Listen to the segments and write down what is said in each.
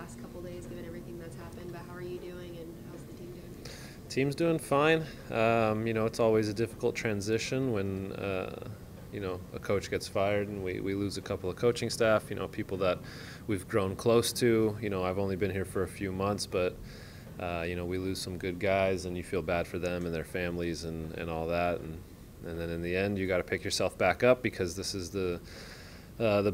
last couple days given everything that's happened, but how are you doing and how's the team doing? Team's doing fine. It's always a difficult transition when, a coach gets fired and we lose a couple of coaching staff, people that we've grown close to. I've only been here for a few months, but, we lose some good guys and you feel bad for them and their families and all that. And then in the end, you got to pick yourself back up because this is the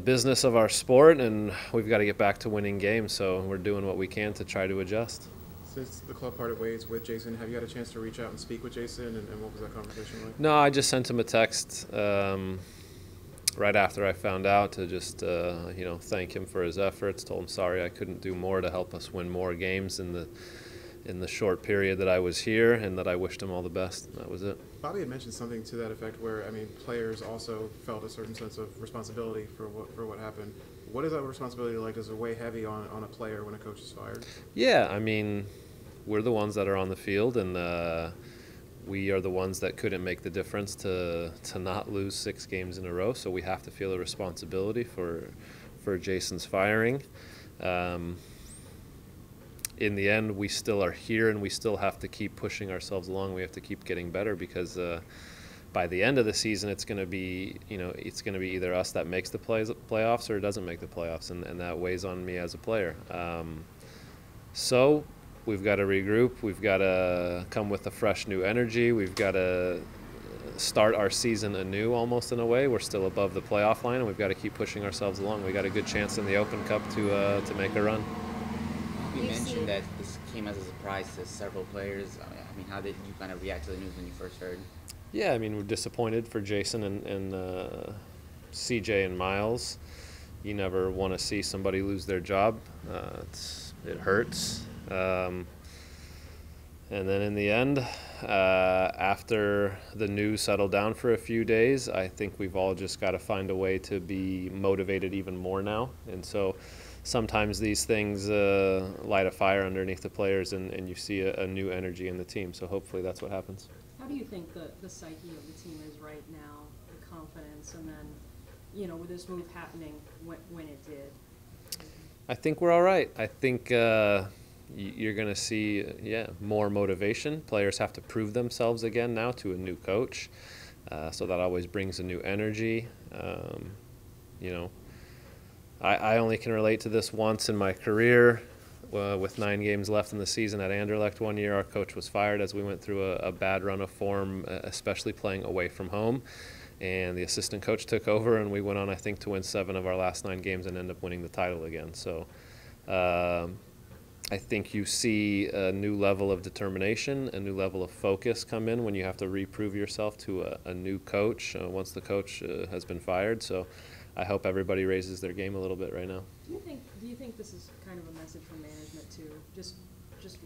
business of our sport, and we've got to get back to winning games. So we're doing what we can to try to adjust. Since the club parted ways with Jason, have you had a chance to reach out and speak with Jason, and what was that conversation like? No, I just sent him a text right after I found out to just thank him for his efforts. Told him sorry I couldn't do more to help us win more games in the short period that I was here, and that I wished him all the best. That was it. Bobby had mentioned something to that effect where, players also felt a certain sense of responsibility for what happened. What is that responsibility like? Does it weigh heavy on a player when a coach is fired? Yeah, we're the ones that are on the field, and we are the ones that couldn't make the difference to not lose 6 games in a row, so we have to feel a responsibility for Jason's firing. In the end, we still are here, and we still have to keep pushing ourselves along. We have to keep getting better because by the end of the season, it's going to be either us that makes the playoffs or doesn't make the playoffs, and that weighs on me as a player. So we've got to regroup. We've got to come with a fresh new energy. We've got to start our season anew almost in a way. We're still above the playoff line, and we've got to keep pushing ourselves along. We got a good chance in the Open Cup to make a run. You mentioned that this came as a surprise to several players. How did you kind of react to the news when you first heard? Yeah, we're disappointed for Jason and CJ and Miles. You never want to see somebody lose their job. It hurts. And then in the end, after the news settled down for a few days, I think we've all just got to find a way to be motivated even more now. And so sometimes these things light a fire underneath the players, and you see a new energy in the team. So hopefully that's what happens. How do you think the psyche of the team is right now, the confidence, and then, with this move happening when it did? I think we're all right. I think you're going to see, more motivation. Players have to prove themselves again now to a new coach. So that always brings a new energy. I only can relate to this once in my career. With 9 games left in the season at Anderlecht one year, our coach was fired as we went through a bad run of form, especially playing away from home. And the assistant coach took over, and we went on, I think, to win 7 of our last 9 games and end up winning the title again. So I think you see a new level of determination, a new level of focus come in when you have to reprove yourself to a new coach once the coach has been fired. So I hope everybody raises their game a little bit right now. Do you think this is kind of a message from management too? Just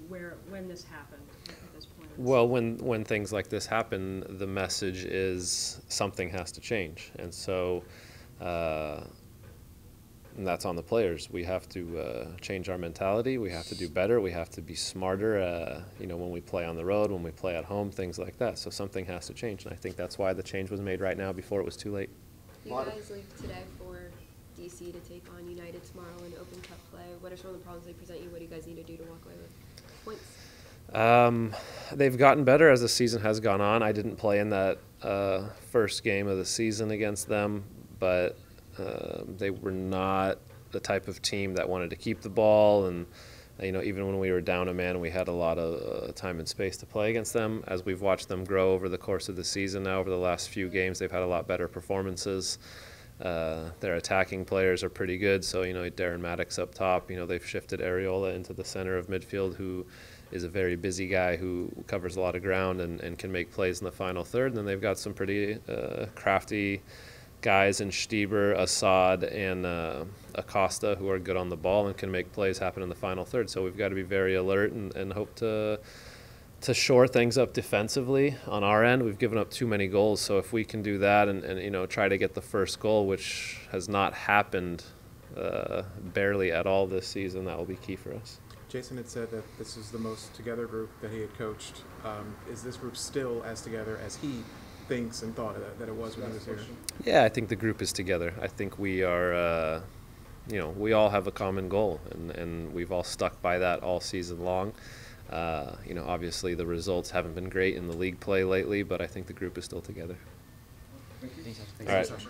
when this happened at this point? Well, when things like this happen, the message is something has to change, and so and that's on the players. We have to change our mentality. We have to do better. We have to be smarter. When we play on the road, when we play at home, things like that. So something has to change, and I think that's why the change was made right now before it was too late. You guys leave today for DC to take on United tomorrow in Open Cup play. What are some of the problems they present you? What do you guys need to do to walk away with points? They've gotten better as the season has gone on. I didn't play in that first game of the season against them, but they were not the type of team that wanted to keep the ball, and even when we were down a man, we had a lot of time and space to play against them. As we've watched them grow over the course of the season now, over the last few games, they've had a lot better performances. Their attacking players are pretty good, so Darren Maddox up top. They've shifted Areola into the center of midfield, who is a very busy guy who covers a lot of ground and can make plays in the final third. And then they've got some pretty crafty guys in Stieber, Assad, and Acosta, who are good on the ball and can make plays happen in the final third. So we've got to be very alert and hope to shore things up defensively on our end. We've given up too many goals, so if we can do that and try to get the first goal, which has not happened barely at all this season, that will be key for us. Jason had said that this is the most together group that he had coached. Is this group still as together as he thinks and thought that it was when he was here? Yeah, I think the group is together. I think we are you know, we all have a common goal, and we've all stuck by that all season long. You know, obviously the results haven't been great in the league play lately, but I think the group is still together. Thanks, Sasha. All right. Sasha.